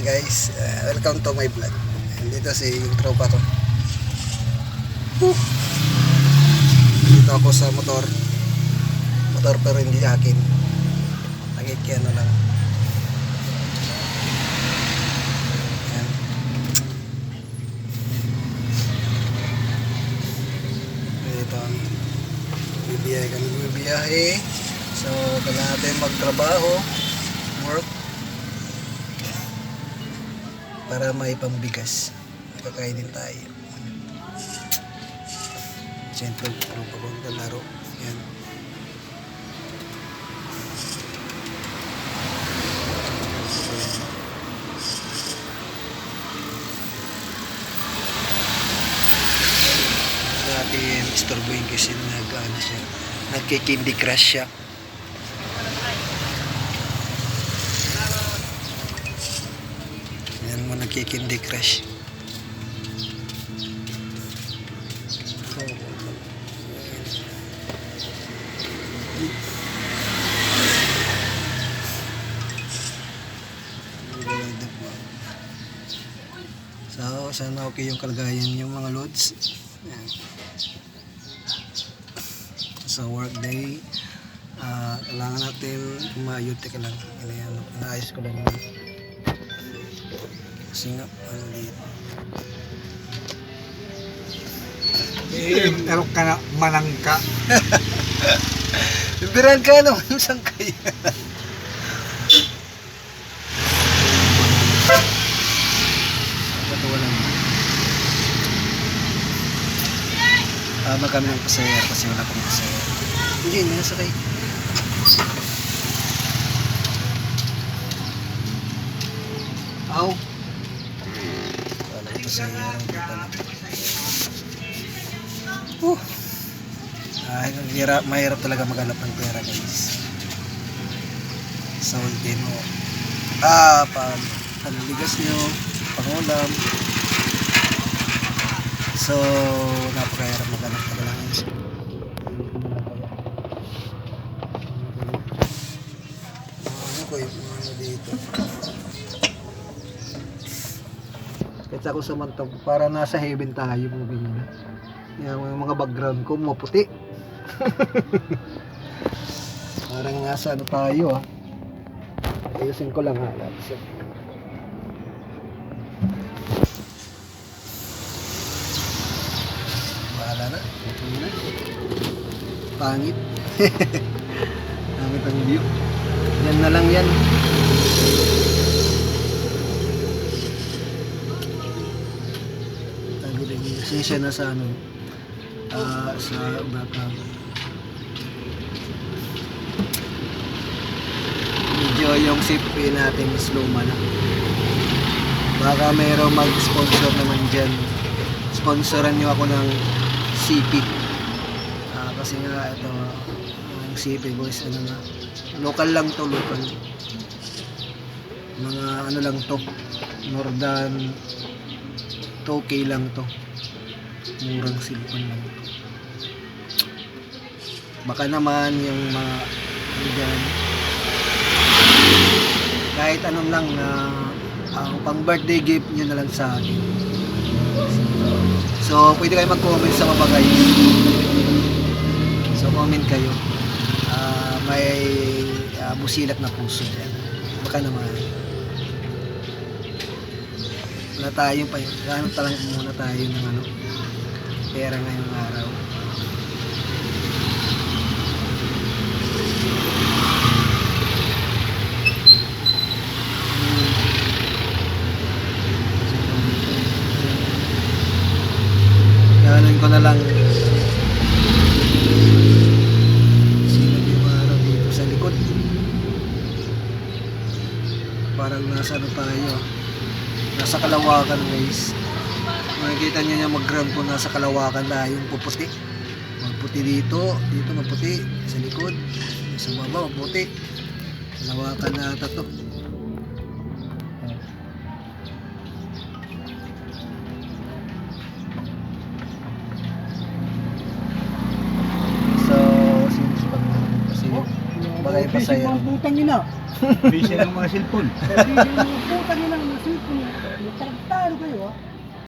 Guys, welcome to my vlog. Dito si yung tropa ko. Dito ako sa motor pero hindi akin. Nakikiano lang. Ayan. Dito bibiyahe. So kailangan natin magtrabaho, work, para may pambigas. Kakain din tayo. Siyempre, pagod na laro. Yan. Natin istorbohin kasi nag-ano siya. Nagkikindi crush siya. Yan mo nagkikindi crush. So, sana okay yung kalagayan yung mga loads. Yan. Sa work day, kailangan natin kumayot. Teka lang, inaayos ko lang yun. Kasi nga, dito. Pero ka na manangka. Bibiran ka naman yung sangkay. Tama kami ng pasaya kasi wala pang pasaya. Hindi, nasakay. Aw! Wala yung pasaya. Mahirap talaga maghanap ng pera, guys. Sa ultimo. Panligas nyo, pangulam. So, napakahirap maghanap talaga ng isip. Ano ko yung ano dito? Kahit ako sa mantog, para nasa heaven tayo mga ganyan. Yung mga background ko, maputi. Parang nasa ano tayo ayusin ko lang bahala na. Pangit. Pangit ang view. Yan na lang yan. Tago din yung siya na sa ano sa background. Medyo yung CP natin is luma na. Baka mayroong mag-sponsor naman dyan. Sponsoran nyo ako ng CP. Kasi nga ito ang CP boys, ano na, local lang to, local. Mga ano lang to, more than 2K lang to. Murang cellphone lang to. Baka naman yung mga dyan, kahit anong lang na pang birthday gift nyo na lang sa akin. So pwede kayo mag-comment sa baba, guys. So comment kayo. May busilak na puso dyan. Baka naman wala tayo pa yun. Ganun talang muna tayo ng ano, pera ngayong araw. Gano'n ko na lang sinag yung araw dito sa likod. Parang nasa ano tayo, nasa Kalawakan, guys. Makikita nyo yung mag-ground po, nasa Kalawakan tayo, yung puputi. Magputi dito magputi sa likod, sa baba magputi. Kalawakan na ata to. masaya. Mga putang ina. Busy ng mga cellphone. Busy ng mga putang ina. Mga cellphone. Tarantado kayo, ha?